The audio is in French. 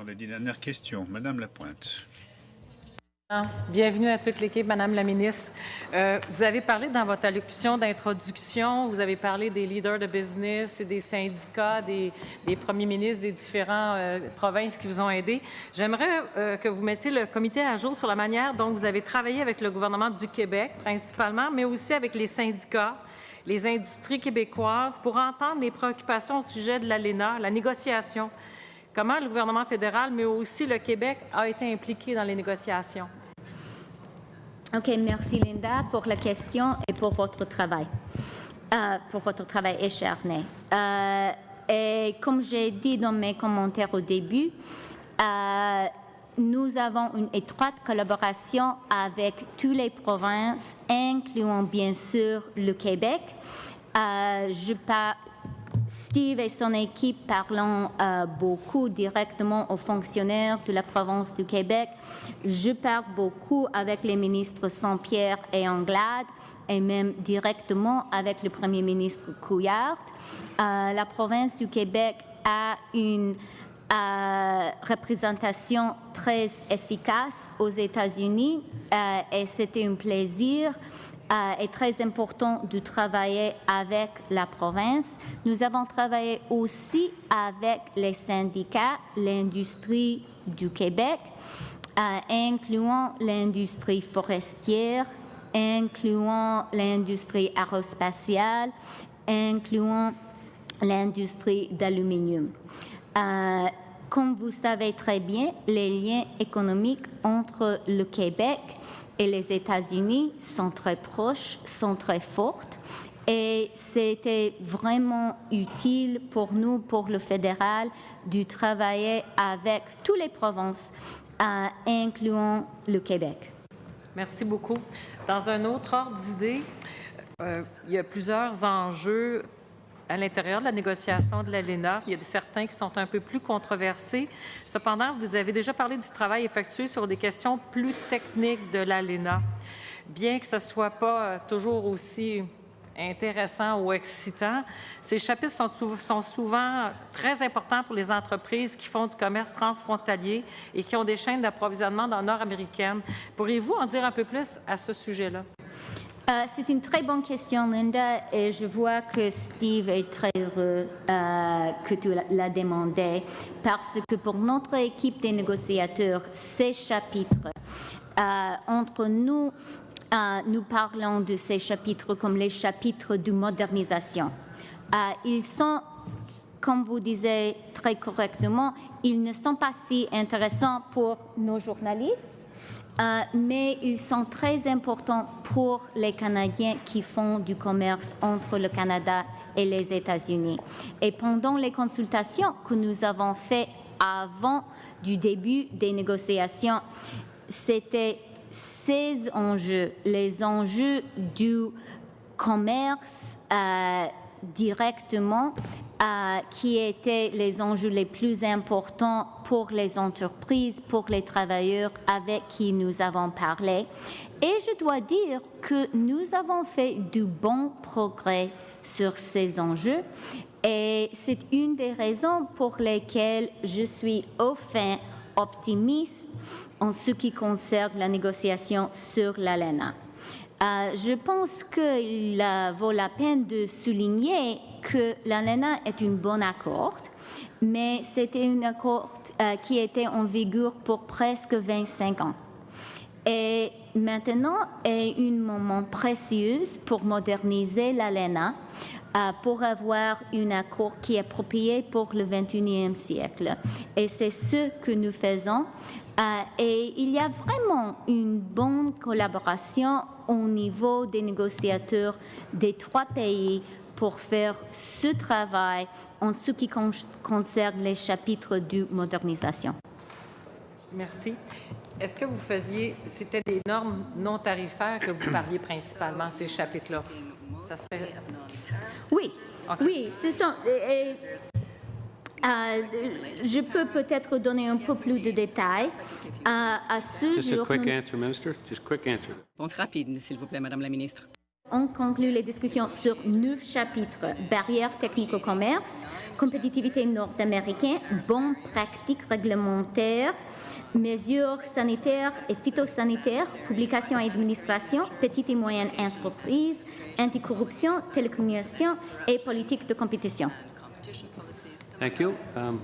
les 10 dernières questions. Madame Lapointe. Bienvenue à toute l'équipe, Madame la ministre. Vous avez parlé dans votre allocution d'introduction, vous avez parlé des leaders de business, des syndicats, des premiers ministres des différentes provinces qui vous ont aidé. J'aimerais que vous mettiez le comité à jour sur la manière dont vous avez travaillé avec le gouvernement du Québec, principalement, mais aussi avec les syndicats, les industries québécoises, pour entendre les préoccupations au sujet de l'ALENA, la négociation. Comment le gouvernement fédéral, mais aussi le Québec, a été impliqué dans les négociations? OK, merci Linda pour la question et pour votre travail. Acharné. Et comme j'ai dit dans mes commentaires au début, nous avons une étroite collaboration avec toutes les provinces, incluant bien sûr le Québec. Steve et son équipe parlant beaucoup directement aux fonctionnaires de la province du Québec. Je parle beaucoup avec les ministres Saint-Pierre et Anglade et même directement avec le premier ministre Couillard. La province du Québec a une représentation très efficace aux États-Unis et c'était un plaisir est très important de travailler avec la province. Nous avons travaillé aussi avec les syndicats, l'industrie du Québec, incluant l'industrie forestière, incluant l'industrie aérospatiale, incluant l'industrie d'aluminium. Comme vous savez très bien, les liens économiques entre le Québec et les États-Unis sont très proches, sont très fortes, et c'était vraiment utile pour nous, pour le fédéral, de travailler avec toutes les provinces, incluant le Québec. Merci beaucoup. Dans un autre ordre d'idée, il y a plusieurs enjeux à l'intérieur de la négociation de l'ALENA. Il y a certains qui sont un peu plus controversés. Cependant, vous avez déjà parlé du travail effectué sur des questions plus techniques de l'ALENA. Bien que ce ne soit pas toujours aussi intéressant ou excitant, ces chapitres sont souvent très importants pour les entreprises qui font du commerce transfrontalier et qui ont des chaînes d'approvisionnement dans le nord-américaine. Pourriez-vous en dire un peu plus à ce sujet-là? C'est une très bonne question, Linda, et je vois que Steve est très heureux que tu l'as demandé, parce que pour notre équipe des négociateurs, ces chapitres, entre nous, nous parlons de ces chapitres comme les chapitres de modernisation. Ils sont, comme vous disiez très correctement, ils ne sont pas si intéressants pour nos journalistes, mais ils sont très importants pour les Canadiens qui font du commerce entre le Canada et les États-Unis. Et pendant les consultations que nous avons faites avant du début des négociations, c'était ces enjeux, les enjeux du commerce directement, qui étaient les enjeux les plus importants pour les entreprises, pour les travailleurs avec qui nous avons parlé. Et je dois dire que nous avons fait du bon progrès sur ces enjeux. Et c'est une des raisons pour lesquelles je suis enfin optimiste en ce qui concerne la négociation sur l'ALENA. Je pense qu'il vaut la peine de souligner que l'ALENA est un bon accord, mais c'était un accord qui était en vigueur pour presque 25 ans. Et maintenant est un moment précieux pour moderniser l'ALENA, pour avoir un accord qui est approprié pour le 21e siècle. Et c'est ce que nous faisons. Et il y a vraiment une bonne collaboration au niveau des négociateurs des trois pays pour faire ce travail en ce qui concerne les chapitres de modernisation. Merci. Est-ce que vous c'était des normes non tarifaires que vous parliez principalement, ces chapitres-là? Ça serait... Oui, okay. Oui, c'est ça. Je peux peut-être donner un peu plus de détails. À ce jour, Just a quick answer, Minister. Just quick answer. Réponse rapide, s'il vous plaît, Madame la ministre. On conclut les discussions sur 9 chapitres: barrières techniques au commerce, compétitivité nord-américaine, bonnes pratiques réglementaires, mesures sanitaires et phytosanitaires, publication et administration, petites et moyennes entreprises, anticorruption, télécommunications et politique de compétition. Thank you.